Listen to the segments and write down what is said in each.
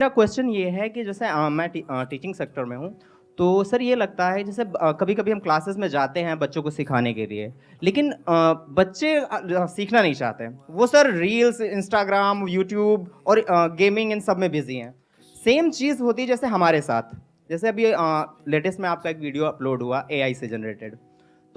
मेरा क्वेश्चन ये है कि जैसे मैं टीचिंग सेक्टर में हूँ, तो सर ये लगता है जैसे कभी-कभी हम क्लासेस में जाते हैं बच्चों को सिखाने के लिए, लेकिन बच्चे सीखना नहीं चाहते हैं। वो सर रील्स, इंस्टाग्राम, यूट्यूब और गेमिंग इन सब में बिज़ी हैं। सेम चीज़ होती है जैसे हमारे साथ। जैसे अभी लेटेस्ट में आपका एक वीडियो अपलोड हुआ एआई से जनरेटेड।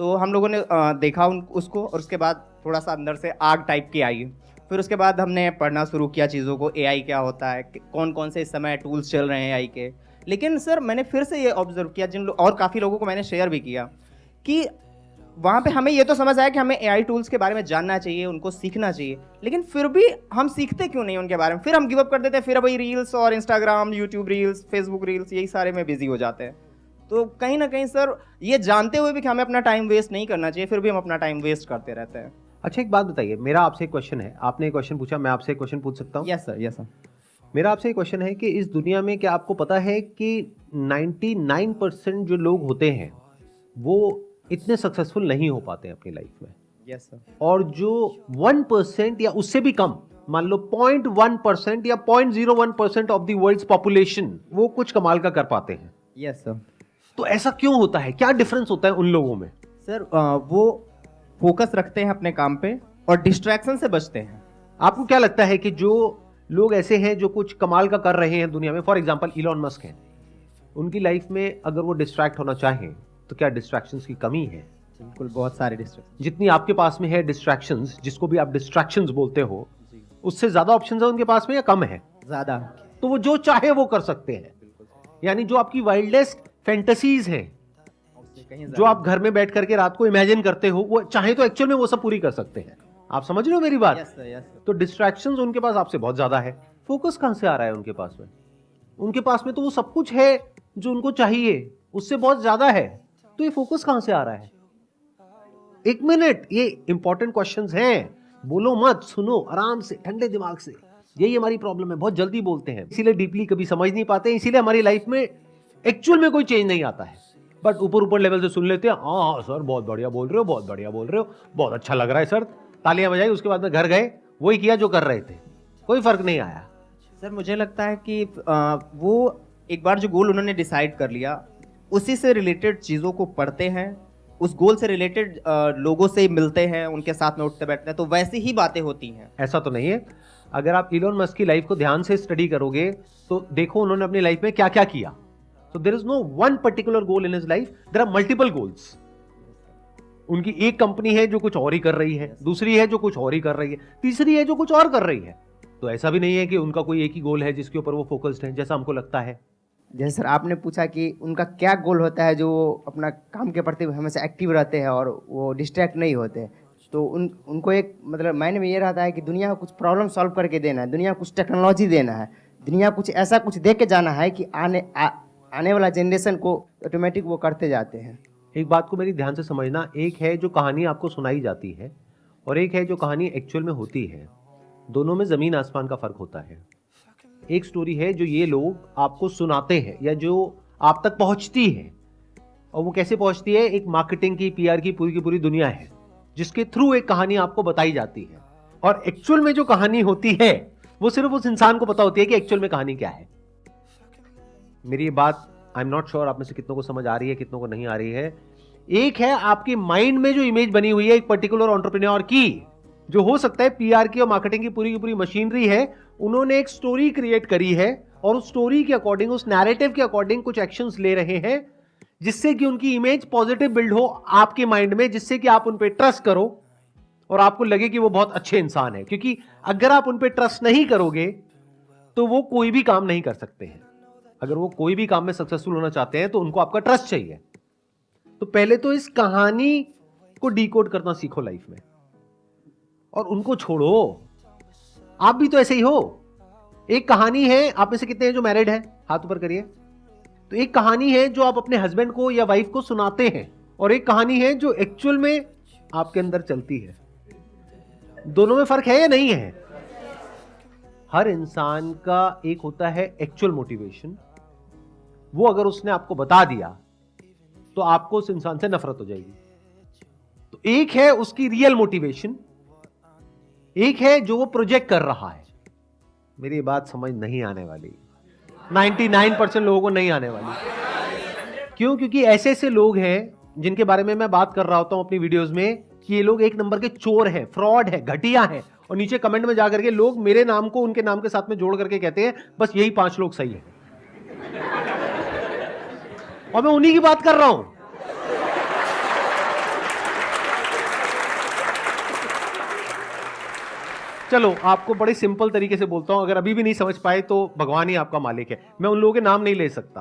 तो हम लोगों ने देखा उसको और उसके बाद थोड़ा-सा अंदर से आग टाइप की आई। फिर उसके बाद हमने पढ़ना शुरू किया चीज़ों को, एआई क्या होता है, कौन-कौन से इस समय टूल्स चल रहे हैं एआई के। लेकिन सर मैंने फिर से ये ऑब्ज़र्व किया और काफ़ी लोगों को मैंने शेयर भी किया कि वहाँ पे हमें ये तो समझ आया कि हमें एआई टूल्स के बारे में जानना चाहिए, उनको सीखना चाहिए। लेकिन फिर भी हम सीखते क्यों नहीं उनके बारे में? फिर हम गिव अप कर देते हैं, फिर वही रील्स और Instagram, YouTube reels, Facebook reels यही सारे में बिज़ी हो जाते हैं। तो कहीं न कहीं सर ये जानते हुए भी कि हमें अपना टाइम वेस्ट नहीं करना चाहिए, फिर भी हम अपना टाइम वेस्ट करते रहते हैं। अच्छा, एक बात बताइए, मेरा आपसे एक क्वेश्चन है। आपने एक क्वेश्चन पूछा, मैं आपसे एक क्वेश्चन पूछ सकता हूँ? Yes sir, yes sir. मेरा आपसे एक क्वेश्चन है कि इस दुनिया में क्या आपको पता है कि 99% जो लोग होते हैं वो इतने सक्सेसफुल नहीं हो पाते हैं अपनी लाइफ में, यस सर। और जो 1% या उससे भी कम, मान लो 0.1% या 0.01% ऑफ द वर्ल्ड्स पॉपुलेशन, वो कुछ कमाल का कर पाते हैं। Yes sir. तो ऐसा क्यों होता है? क्या डिफरेंस होता है उन लोगों में? सर वो फ़ोकस रखते हैं अपने काम पे और डिस्ट्रैक्शन से बचते हैं। आपको क्या लगता है कि जो लोग ऐसे हैं जो कुछ कमाल का कर रहे हैं दुनिया में, फॉर एग्जांपल इलॉन मस्क हैं, उनकी लाइफ में अगर वो डिस्ट्रैक्ट होना चाहें तो क्या डिस्ट्रैक्शंस की कमी है? बिल्कुल, बहुत सारे डिस्ट्रैक्शन। जितनी आपके पास में है डिस्ट्रैक्शंस, जिसको भी आप डिस्ट्रैक्शंस बोलते हो, जी। उससे ज्यादा ऑप्शंस है उनके पास में या कम है? ज़्यादा। तो वो जो चाहे वो कर सकते हैं। यानी जो आपकी वाइल्डेस्ट फैंटेसीज हैं, उससे कहीं जो ज़्यादा। आप घर में बैठ करके रात को इमेजिन करते हो, वो चाहे तो एक्चुअल में वो सब पूरी कर सकते हैं। आप समझ रहे हो मेरी बात? Yes sir, yes sir. तो डिस्ट्रैक्शंस उनके पास आपसे बहुत ज्यादा है। फोकस कहां से आ रहा है उनके पास में? उनके पास में तो वो सब कुछ है जो उनको चाहिए, उससे बहुत ज्यादा है। तो ये फोकस कहां से आ रहा है? एक मिनट, ये इंपॉर्टेंट क्वेश्चंस हैं। बोलो मत, सुनो आराम से, ठंडे दिमाग से। यही हमारी प्रॉब्लम है, बहुत जल्दी बोलते हैं, इसीलिए डीपली कभी समझ नहीं पाते, इसीलिए हमारी लाइफ में एक्चुअल में कोई चेंज नहीं आता है। बट ऊपर ऊपर लेवल से सुन लेते हैं, हाँ हाँ सर बहुत बढ़िया बोल रहे हो, बहुत बढ़िया बोल रहे हो, बहुत अच्छा लग रहा है सर, तालियां बजाई। उसके बाद में घर गए, वही किया जो कर रहे थे, कोई फर्क नहीं आया। सर मुझे लगता है कि वो एक बार जो गोल उन्होंने डिसाइड कर लिया, उसी से रिलेटेड चीज़ों को पढ़ते हैं, उस गोल से रिलेटेड लोगों से मिलते हैं, उनके साथ में उठते बैठते हैं, तो वैसी ही बातें होती हैं। ऐसा तो नहीं है। अगर आप इलोन मस्क की लाइफ को ध्यान से स्टडी करोगे तो देखो उन्होंने अपनी लाइफ में क्या क्या किया। So there is no one particular goal in his life. There are multiple goals. उनकी एक कंपनी है जो कुछ और ही कर रही है, दूसरी है जो कुछ और ही कर रही है, तीसरी है जो कुछ और कर रही है। तो ऐसा भी नहीं है कि उनका कोई एक ही गोल है जिसके ऊपर वो फोकस्ड है, जैसा हमको लगता है। जैसे सर आपने पूछा कि उनका क्या गोल होता है जो अपना काम के प्रति हमेशा एक्टिव रहते हैं और वो डिस्ट्रैक्ट नहीं होते। तो उनको एक मतलब माइंड में ये रहता है कि दुनिया को कुछ प्रॉब्लम सॉल्व करके देना है, दुनिया को कुछ टेक्नोलॉजी देना है, दुनिया को कुछ ऐसा कुछ दे के जाना है कि आने वाला जनरेशन को ऑटोमेटिक वो करते जाते हैं। एक बात को मेरी ध्यान से समझना, एक है जो कहानी आपको सुनाई जाती है और एक है जो कहानी एक्चुअल में होती है। दोनों में जमीन आसमान का फर्क होता है। एक स्टोरी है जो ये लोग आपको सुनाते हैं या जो आप तक पहुंचती है, और वो कैसे पहुंचती है? एक मार्केटिंग की, पीआर की पूरी दुनिया है जिसके थ्रू एक कहानी आपको बताई जाती है। और एक्चुअल में जो कहानी होती है वो सिर्फ उस इंसान को पता होती है कि एक्चुअल में कहानी क्या है। मेरी ये बात आई एम नॉट श्योर आप में से कितनों को समझ आ रही है, कितनों को नहीं आ रही है। एक है आपके माइंड में जो इमेज बनी हुई है एक पर्टिकुलर एंटरप्रेन्योर की, जो हो सकता है पीआर की और मार्केटिंग की पूरी मशीनरी है, उन्होंने एक स्टोरी क्रिएट करी है और उस स्टोरी के अकॉर्डिंग, उस नैरेटिव के अकॉर्डिंग कुछ एक्शंस ले रहे हैं जिससे कि उनकी इमेज पॉजिटिव बिल्ड हो आपके माइंड में, जिससे कि आप उन पे ट्रस्ट करो और आपको लगे कि वो बहुत अच्छे इंसान है। क्योंकि अगर आप उन पे ट्रस्ट नहीं करोगे तो वो कोई भी काम नहीं कर सकते हैं। अगर वो कोई भी काम में सक्सेसफुल होना चाहते हैं तो उनको आपका ट्रस्ट चाहिए। तो पहले तो इस कहानी को डिकोड करना सीखो लाइफ में, और उनको छोड़ो। आप भी तो ऐसे ही हो। एक कहानी है, आप में से कितने हैं जो मैरिड हैं? हाथ ऊपर करिए। तो एक कहानी है जो आप अपने हस्बैंड को या वाइफ को सुनाते हैं, और एक कहानी है जो एक्चुअल में आपके अंदर चलती है। दोनों में फर्क है या नहीं है? हर इंसान का एक होता है एक्चुअल मोटिवेशन, वो अगर उसने आपको बता दिया तो आपको उस इंसान से नफरत हो जाएगी। तो एक है उसकी रियल मोटिवेशन, एक है जो वो प्रोजेक्ट कर रहा है। मेरी बात समझ नहीं आने वाली। 99% लोगों को नहीं आने वाली। क्यों? क्योंकि ऐसे ऐसे लोग हैं जिनके बारे में मैं बात कर रहा होता हूं अपनी वीडियोस में कि ये लोग एक नंबर के चोर हैं, फ्रॉड है, घटिया है, और नीचे कमेंट में जाकर के लोग मेरे नाम को उनके नाम के साथ में जोड़ करके कहते हैं बस यही 5 लोग सही है, और मैं उन्हीं की बात कर रहा हूं। चलो आपको बड़े सिंपल तरीके से बोलता हूं, अगर अभी भी नहीं समझ पाए तो भगवान ही आपका मालिक है। मैं उन लोगों के नाम नहीं ले सकता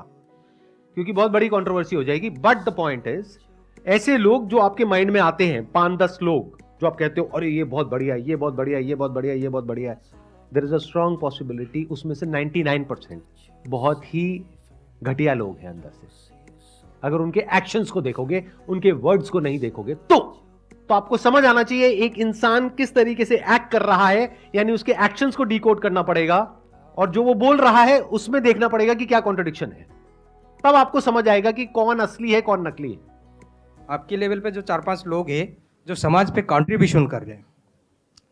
क्योंकि बहुत बड़ी कंट्रोवर्सी हो जाएगी, बट द पॉइंट इज ऐसे लोग जो आपके माइंड में आते हैं 5-10 लोग जो आप कहते हो अरे ये बहुत बढ़िया है, ये बहुत बढ़िया है, ये बहुत बढ़िया है, ये बहुत बढ़िया है, there is a strong possibility उसमें से 99% बहुत ही घटिया लोग हैं अंदर से। अगर उनके एक्शंस को देखोगे, उनके वर्ड्स को नहीं देखोगे तो आपको समझ आना चाहिए एक इंसान किस तरीके से एक्ट कर रहा है, यानी उसके एक्शंस को डिकोड करना पड़ेगा, और जो वो बोल रहा है उसमें देखना पड़ेगा कि क्या कॉन्ट्रडिक्शन है। तब आपको समझ आएगा कि कौन असली है कौन नकली है। आपके लेवल पे जो 4-5 लोग हैं जो समाज पे कंट्रीब्यूशन कर रहे हैं,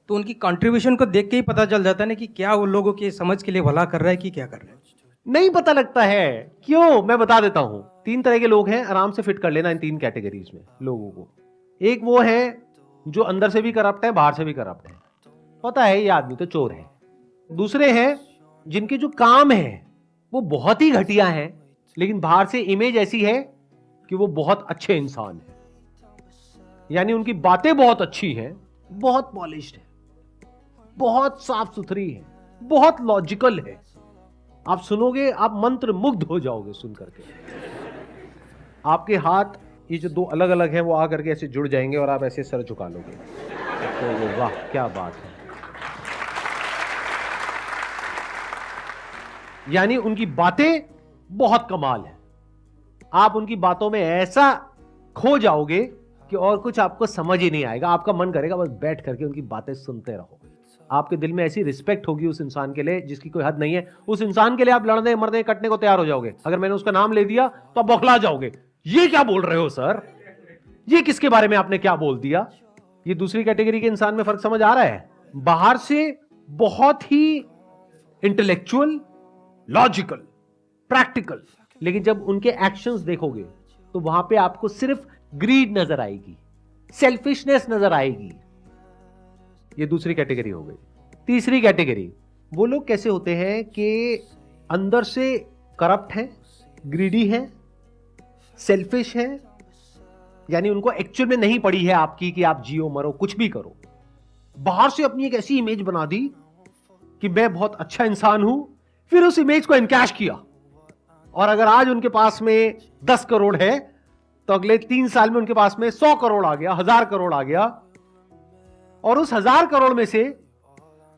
तो उनकी कंट्रीब्यूशन को देख के ही पता चल जाता है ना कि क्या वो लोगों के समझ के लिए भला कर रहा है कि क्या कर रहा है। नहीं पता लगता है क्यों? मैं बता देता हूं। 3 तरह के लोग हैं, आराम से फिट कर लेना इन 3 कैटेगरीज में लोगों को। एक वो है जो अंदर से भी करप्ट है, बाहर से भी करप्ट है, पता है ये आदमी तो चोर है। दूसरे हैं जिनके जो काम है वो बहुत ही घटिया है, लेकिन बाहर से इमेज ऐसी है कि वो बहुत अच्छे इंसान है, यानी उनकी बातें बहुत अच्छी हैं, बहुत पॉलिश्ड है, बहुत साफ सुथरी है, बहुत लॉजिकल है। आप सुनोगे आप मंत्र मुग्ध हो जाओगे सुन करके। आपके हाथ ये जो 2 अलग अलग हैं वो आ करके ऐसे जुड़ जाएंगे और आप ऐसे सर झुका लोगे, तो वाह क्या बात है। यानी उनकी बातें बहुत कमाल है, आप उनकी बातों में ऐसा खो जाओगे कि और कुछ आपको समझ ही नहीं आएगा, आपका मन करेगा बस बैठ करके उनकी बातें सुनते रहो। आपके दिल में ऐसी रिस्पेक्ट होगी उस इंसान के लिए जिसकी कोई हद नहीं है। उस इंसान के लिए आप लड़ने मरने कटने को तैयार हो जाओगे। अगर मैंने उसका नाम ले दिया तो आप बौखला जाओगे, ये क्या बोल रहे हो सर, ये किसके बारे में आपने क्या बोल दिया। ये दूसरी कैटेगरी के इंसान में फर्क समझ आ रहा है। बाहर से बहुत ही इंटेलेक्चुअल, लॉजिकल, प्रैक्टिकल, लेकिन जब उनके एक्शंस देखोगे तो वहां पे आपको सिर्फ ग्रीड नजर आएगी, सेल्फिशनेस नजर आएगी। ये दूसरी कैटेगरी हो गई। तीसरी कैटेगरी वो लोग कैसे होते हैं कि अंदर से करप्ट हैं, ग्रीडी हैं, सेल्फिश हैं, यानी उनको एक्चुअल में नहीं पड़ी है आपकी कि आप जियो मरो कुछ भी करो। बाहर से अपनी एक ऐसी इमेज बना दी कि मैं बहुत अच्छा इंसान हूं, फिर उस इमेज को इनकैश किया, और अगर आज उनके पास में 10 करोड़ है तो अगले 3 साल में उनके पास में 100 करोड़ आ गया, 1000 करोड़ आ गया, और उस 1000 करोड़ में से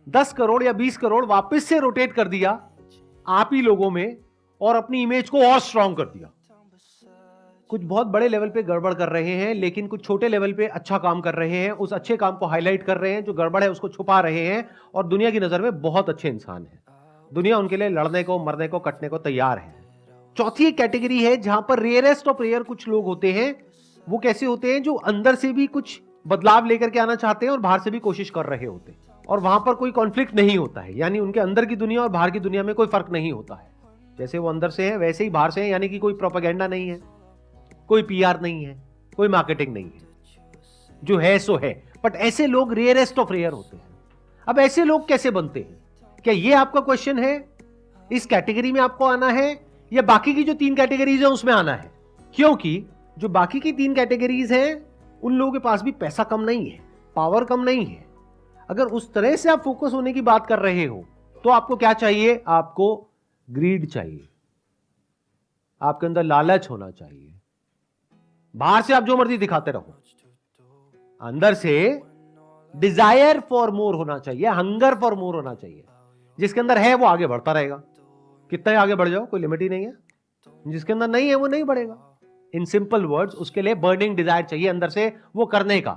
10 करोड़ या 20 करोड़ वापस से रोटेट कर दिया आप ही लोगों में और अपनी इमेज को और स्ट्रांग कर दिया। कुछ बहुत बड़े लेवल पे गड़बड़ कर रहे हैं, लेकिन कुछ छोटे लेवल पे अच्छा काम कर रहे हैं, उस अच्छे काम को हाईलाइट कर रहे हैं, जो गड़बड़ है उसको छुपा रहे हैं, और दुनिया की नजर में बहुत अच्छे इंसान हैं। दुनिया उनके लिए लड़ने को, मरने को, कटने को तैयार है। चौथी एक कैटेगरी है जहां पर रेयरेस्ट ऑफ रेयर कुछ लोग होते हैं। वो कैसे होते हैं? जो अंदर से भी कुछ बदलाव लेकर के आना चाहते हैं और बाहर से भी कोशिश कर रहे होते हैं, और वहां पर कोई कॉन्फ्लिक्ट नहीं होता है, यानी उनके अंदर की दुनिया और बाहर की दुनिया में कोई फर्क नहीं होता है। जैसे वो अंदर से है वैसे ही बाहर से है, यानी कि कोई प्रोपेगेंडा नहीं है, कोई पीआर नहीं है, कोई मार्केटिंग नहीं है, जो है सो है। बट ऐसे लोग रेयरेस्ट ऑफ रेयर होते हैं। अब ऐसे लोग कैसे बनते हैं? क्या ये आपका क्वेश्चन है? इस कैटेगरी में आपको आना है या बाकी की जो 3 कैटेगरीज है उसमें आना है? क्योंकि जो बाकी की 3 कैटेगरीज हैं उन लोगों के पास भी पैसा कम नहीं है, पावर कम नहीं है। अगर उस तरह से आप फोकस होने की बात कर रहे हो तो आपको क्या चाहिए? आपको ग्रीड चाहिए, आपके अंदर लालच होना चाहिए। बाहर से आप जो मर्जी दिखाते रहो, अंदर से डिजायर फॉर मोर होना चाहिए, हंगर फॉर मोर होना चाहिए। जिसके अंदर है वो आगे बढ़ता रहेगा, कितना ही आगे बढ़ जाओ कोई लिमिट ही नहीं है। जिसके अंदर नहीं है वो नहीं बढ़ेगा। इन सिंपल वर्ड्स, उसके लिए बर्निंग डिजायर चाहिए अंदर से वो करने का।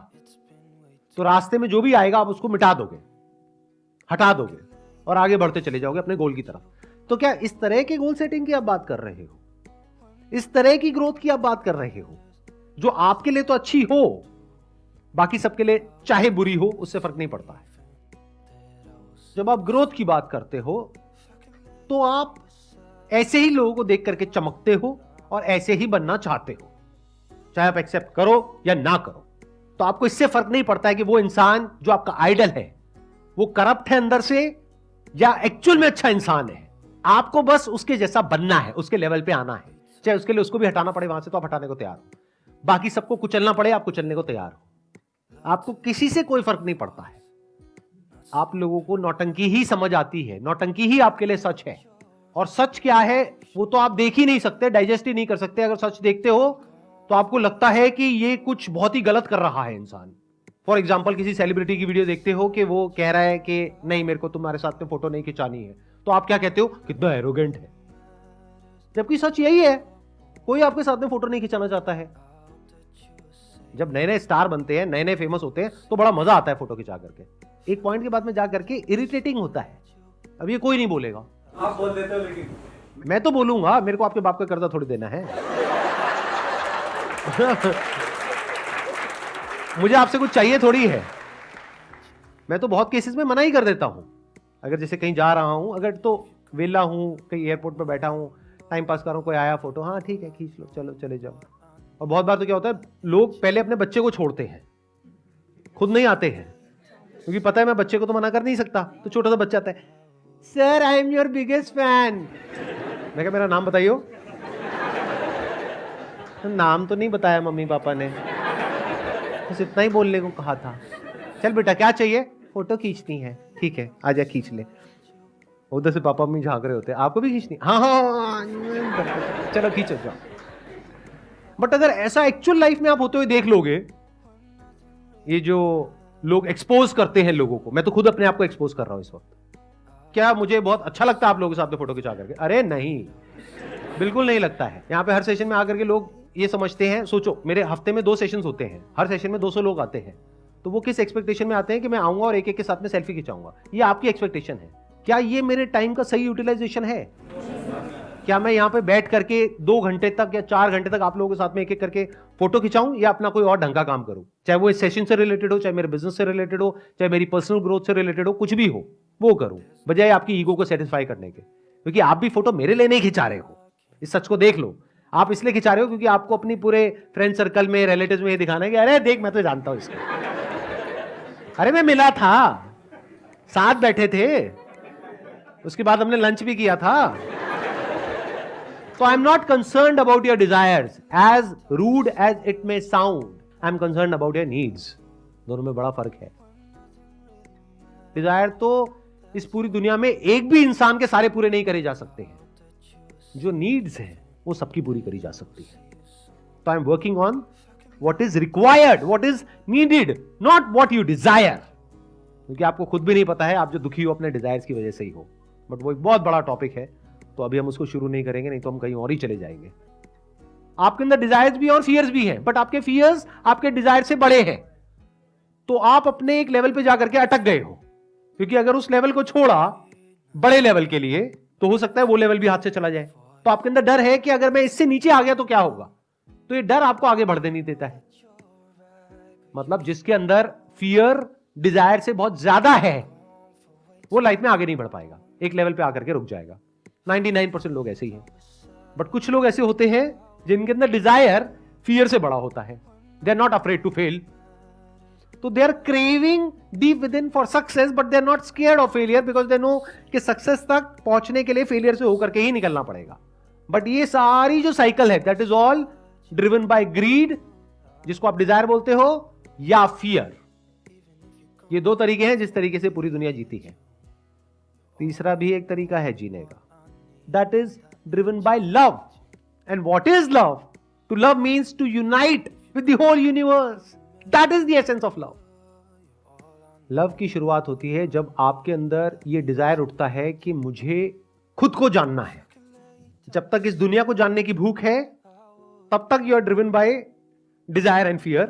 तो रास्ते में जो भी आएगा आप उसको मिटा दोगे, हटा दोगे, और आगे बढ़ते चले जाओगे अपने गोल की तरफ। तो क्या इस तरह के गोल सेटिंग की आप बात कर रहे हो? इस तरह की ग्रोथ की आप बात कर रहे हो जो आपके लिए तो अच्छी हो, बाकी सबके लिए चाहे बुरी हो उससे फर्क नहीं पड़ता है। जब आप ग्रोथ की बात करते हो तो आप ऐसे ही लोगों को देख करके चमकते हो और ऐसे ही बनना चाहते हो, चाहे आप एक्सेप्ट करो या ना करो। तो आपको इससे फर्क नहीं पड़ता है कि वो इंसान जो आपका आइडल है वो करप्ट है अंदर से या एक्चुअल में अच्छा इंसान है। आपको बस उसके जैसा बनना है, उसके लेवल पे आना है, चाहे उसके लिए उसको भी हटाना पड़े वहां से तो आप हटाने को तैयार हो, बाकी सबको कुचलना पड़े आप कुचलने को तैयार हो। आपको किसी से कोई फर्क नहीं पड़ता है। आप लोगों को नौटंकी ही समझ आती है, नौटंकी ही आपके लिए सच है। और सच क्या है वो तो आप देख ही नहीं सकते, डाइजेस्ट ही नहीं कर सकते। अगर सच देखते हो तो आपको लगता है कि ये कुछ बहुत ही गलत कर रहा है इंसान। फॉर एग्जाम्पल किसी सेलिब्रिटी की वीडियो देखते हो कि वो कह रहा है कि नहीं मेरे को तुम्हारे साथ में फोटो नहीं खिंचानी है, तो आप क्या कहते हो, कितना एरोगेंट है। जबकि सच यही है, कोई आपके साथ में फोटो नहीं खिंचाना चाहता है। जब नए नए स्टार बनते हैं, नए नए फेमस होते हैं तो बड़ा मजा आता है फोटो खिंचा करके। एक पॉइंट के बाद में जा करके इरिटेटिंग होता है। अब ये कोई नहीं बोलेगा, आप बोल देते हो लेकिन मैं तो बोलूंगा, मेरे को आपके बाप का कर्जा थोड़ी देना है। मुझे आपसे कुछ चाहिए थोड़ी है। मैं तो बहुत केसेस में मना ही कर देता हूं। अगर जैसे कहीं जा रहा हूं, अगर तो वेला हूं, कहीं एयरपोर्ट पर बैठा हूं, टाइम पास कर रहा हूं, कोई आया फोटो, हाँ ठीक है खींच लो, चलो चले जाओ। और बहुत बार तो क्या होता है, लोग पहले अपने बच्चे को छोड़ते हैं, खुद नहीं आते हैं, क्योंकि पता है मैं बच्चे को तो मना कर नहीं सकता। तो छोटा सा बच्चा आता है, sir I am your biggest fan. मैं कहा मेरा नाम बताइयो। नाम तो नहीं बताया मम्मी पापा ने, बस इतना ही बोलने को कहा था। चल बेटा क्या चाहिए, फोटो खींचनी है, ठीक है आजा खींच ले। उधर से पापा मम्मी झांक रहे होते हैं, आपको भी खींचनी, हाँ हाँ चलो खींचो जाओ। बट अगर ऐसा एक्चुअल लाइफ में आप होते हुए देख लोगे, ये जो लोग एक्सपोज करते हैं लोगों को, मैं तो खुद अपने आप को एक्सपोज कर रहा हूं इस वक्त, क्या मुझे बहुत अच्छा लगता है आप लोगों के साथ में फोटो खिंचा करके? अरे नहीं, बिल्कुल नहीं लगता है। यहाँ पे हर सेशन में आकर के लोग ये समझते हैं, सोचो मेरे हफ्ते में 2 सेशंस होते हैं, हर सेशन में 200 लोग आते हैं, तो वो किस एक्सपेक्टेशन में आते हैं कि मैं आऊंगा और एक एक के साथ में सेल्फी खिंचाऊंगा। ये आपकी एक्सपेक्टेशन है। क्या ये मेरे टाइम का सही यूटिलाइजेशन है? क्या मैं यहाँ पे बैठ करके 2 घंटे तक या 4 घंटे तक आप लोगों के साथ में एक एक करके फोटो खिंचाऊं, या अपना कोई और ढंग का काम करूं? चाहे वो इस सेशन से रिलेटेड हो, चाहे मेरे बिजनेस से रिलेटेड हो, चाहे मेरी पर्सनल ग्रोथ से रिलेटेड हो, कुछ भी हो वो करूं, बजाय आपकी ईगो को सेटिस्फाई करने के। क्योंकि आप भी फोटो मेरे लिए नहीं खिंचा रहे हो, इस सच को देख लो। आप इसलिए खिंचा रहे हो क्योंकि आपको अपनी पूरे फ्रेंड सर्कल में, रिलेटिव्स में ये दिखाना है कि अरे देख मैं तो जानता हूं इसको, अरे मैं मिला था, साथ बैठे थे, उसके बाद हमने लंच भी किया था। So I'm not concerned about your desires, as rude as it may sound. I'm concerned about your needs. दोनों में बड़ा फर्क है। डिजायर तो इस पूरी दुनिया में एक भी इंसान के सारे पूरे नहीं करे जा सकते हैं। जो नीड्स है वो सबकी पूरी करी जा सकती है। तो I am working on what is required, what is needed, not what you desire. क्योंकि आपको खुद भी नहीं पता है आप जो दुखी हो अपने डिजायर्स की वजह से ही हो। बट वो एक बहुत बड़ा टॉपिक है, तो अभी हम उसको शुरू नहीं करेंगे, नहीं तो हम कहीं और ही चले जाएंगे। आपके अंदर डिजायर्स भी और फियर्स भी हैं, बट आपके फियर्स आपके डिजायर से बड़े हैं। तो आप अपने एक लेवल पे जाकर के अटक गए हो, क्योंकि अगर उस लेवल को छोड़ा बड़े लेवल के लिए, तो हो सकता है वो लेवल भी हाथ से चला जाए। तो आपके अंदर डर है कि अगर मैं इससे नीचे आ गया तो क्या होगा। तो ये डर आपको आगे बढ़ने नहीं देता है। मतलब जिसके अंदर फियर डिजायर से बहुत ज्यादा है, वो लाइफ में आगे नहीं बढ़ पाएगा, एक लेवल पे आकर के रुक जाएगा। 99% लोग ऐसे ही हैं। बट कुछ लोग ऐसे होते हैं जिनके अंदर डिजायर फियर से बड़ा होता है। They are not afraid to fail, तो they are craving deep within for success, but they are not scared of failure, because they know कि सक्सेस तक पहुंचने के लिए फेलियर से होकर के ही निकलना पड़ेगा। बट ये सारी जो साइकिल है, that is all driven by greed, जिसको आप डिजायर बोलते हो, या फियर। ये 2 तरीके हैं जिस तरीके से पूरी दुनिया जीती है। तीसरा भी एक तरीका है जीने का, that is driven by love. And what is love? To love means to unite with the whole universe. That is the essence of love. Love की शुरुआत होती है जब आपके अंदर ये डिजायर उठता है कि मुझे खुद को जानना है। जब तक इस दुनिया को जानने की भूख है, तब तक you are driven by desire and fear,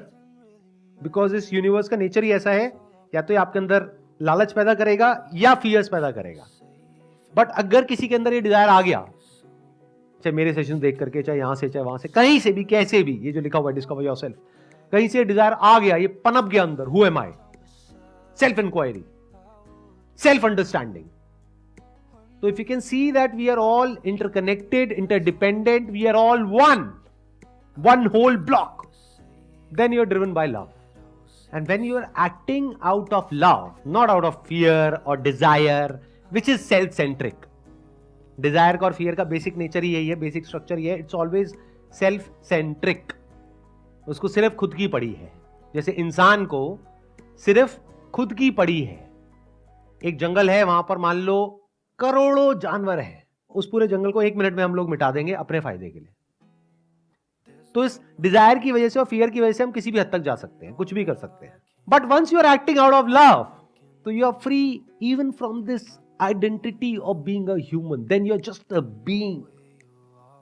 because इस यूनिवर्स का नेचर ही ऐसा है, या तो ये आपके अंदर लालच पैदा करेगा या फियर्स पैदा करेगा। बट अगर किसी के अंदर ये डिजायर आ गया, चाहे मेरे सेशन देख करके, चाहे यहां से, चाहे वहां से, कहीं से भी, कैसे भी, ये जो लिखा हुआ है डिस्कवर योरसेल्फ, कहीं से डिजायर आ गया, ये पनप गया अंदर, who am I, self inquiry, self understanding, तो So if you can see that we are all interconnected, interdependent, we are all one whole block, then you are driven by love. And when you are acting out of love, not out of fear or desire, which is self-centric. Desire का और fear का basic nature ही यही है, basic structure ये है, it's always self-centric. उसको सिर्फ खुद की पड़ी है. जैसे इंसान को सिर्फ खुद की पड़ी है. एक जंगल है, वहां पर मान लो करोड़ों जानवर हैं. उस पूरे जंगल को 1 मिनट में हम लोग मिटा देंगे अपने फायदे के लिए. तो इस डिजायर की वजह से और फियर की वजह से हम किसी भी हद तक जा सकते हैं, कुछ भी कर सकते हैं. But once you are acting out of love, तो you are free even from this identity of being a human. Then you are just a being,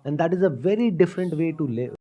and that is a very different way to live.